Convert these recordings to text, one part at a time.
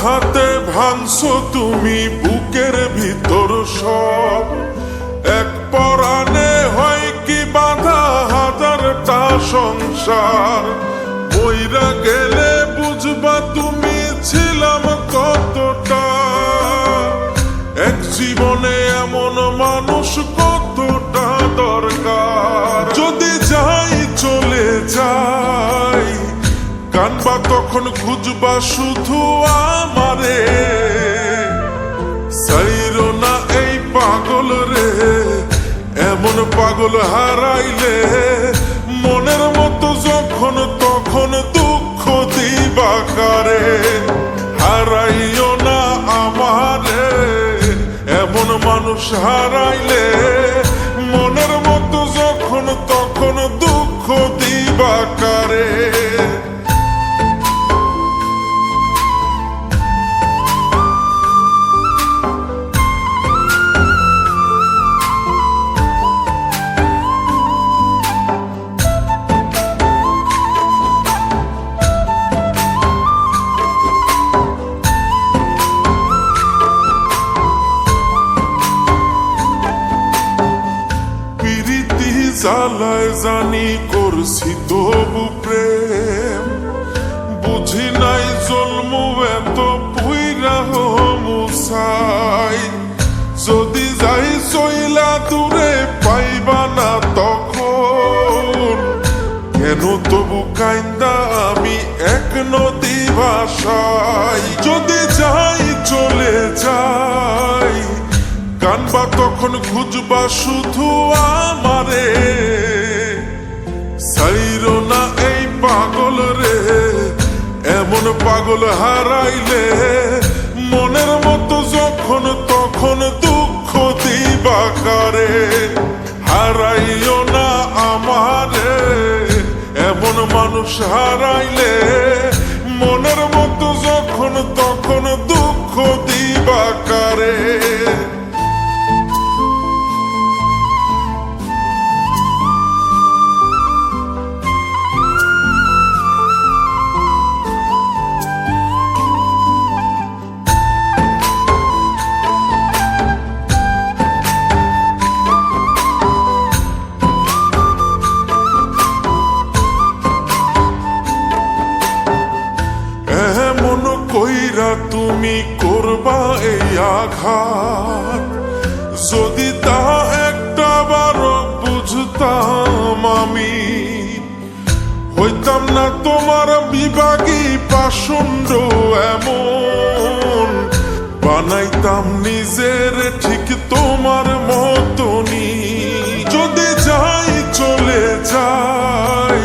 আঘাতে ভাঙছো তুমি বুকের ভিতর সব, এক পরাণে হয় কি বাঁধা হাজারটা সংসার। মইরা গেলে বুঝবা তুমি ছিলাম কতটা, এক জীবনে এমন মানুষ কতটা দরকার। যদি যাই চলে যাই কানবা তখন খুঁজবা শুধু আমারে, সাইরো না এই পাগল রে, এমন পাগল হারাইলে মনের মতো যখন তখন দুঃখ দিবা কারে। হারাইও না আমারে, এমন মানুষ হারাইলে মনের মতো যখন তখন দুঃখ দিবা কারে। জ্বালায় জানি করছি তবু প্রেম, বুঝি নাই জন্মু এত পুইরা মুসাই। যদি যাই চইলা দূরে পাইবা না তখন, কেন তবু কাইন্দা আমি এক নদী ভাষাই। যদি যাই চলে যাই কানবা তখন খুঁজবা শুধু আমারে, সাইরো না এই পাগল রে, এমন পাগল হারাইলে মনের মতো যখন তখন দুঃখ দিবা কারে। হারাইও না আমারে, এমন মানুষ হারাইলে মনের মতো যখন তখন দুঃখ দিবা কারে। কইরা তুমি করবা এই আঘাত, যদি তা একটা বারো বুঝতাম আমি, হইতাম না তোমার বিভাগী পাষণ্ড এমন। বানাইতাম নিজের ঠিক তোমার মতনই। যদি যাই চলে যাই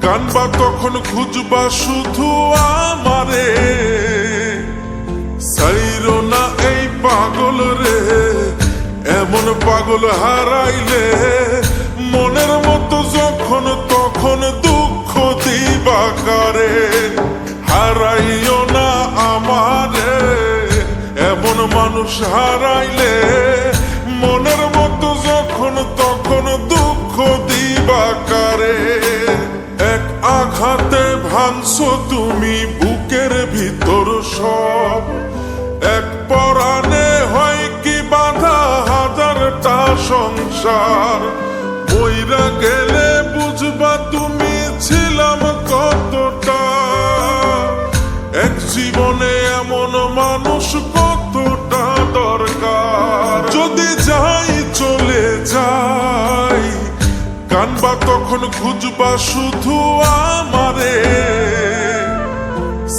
কানবা তখন খুঁজবা শুধু আমারে, সাইরো না এই পাগল রে, এমন পাগল হারাইলে মনের মতো যখন তখন দুঃখ দিবা কারে। হারাইও না আমারে, এমন মানুষ হারাইলে মনের মতো যখন তখন দুঃখ দিবা কারে। এক আঘাতে ভাঙছো তুমি বুকের ভিতর সব, এক পরাণে হয় কি বাঁধা হাজারটা সংসার। মইরা গেলে বুঝবা তুমি ছিলাম কতটা, এক জীবনে এমন মানুষ কতটা দরকার। যদি যাই চলে যাই কানবা তখন খুঁজবা শুধু আমারে,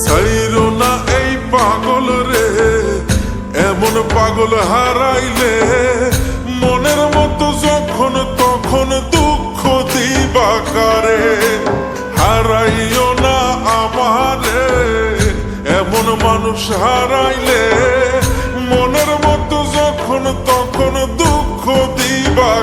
সাইরো না এই পাগল রে, এমন পাগল হারাইলে মনের মতো যখন তখন দুঃখ দিবা কারে। হারাইও না আমারে, এমন মানুষ হারাইলে মনের মতো যখন তখন দুঃখ দিবা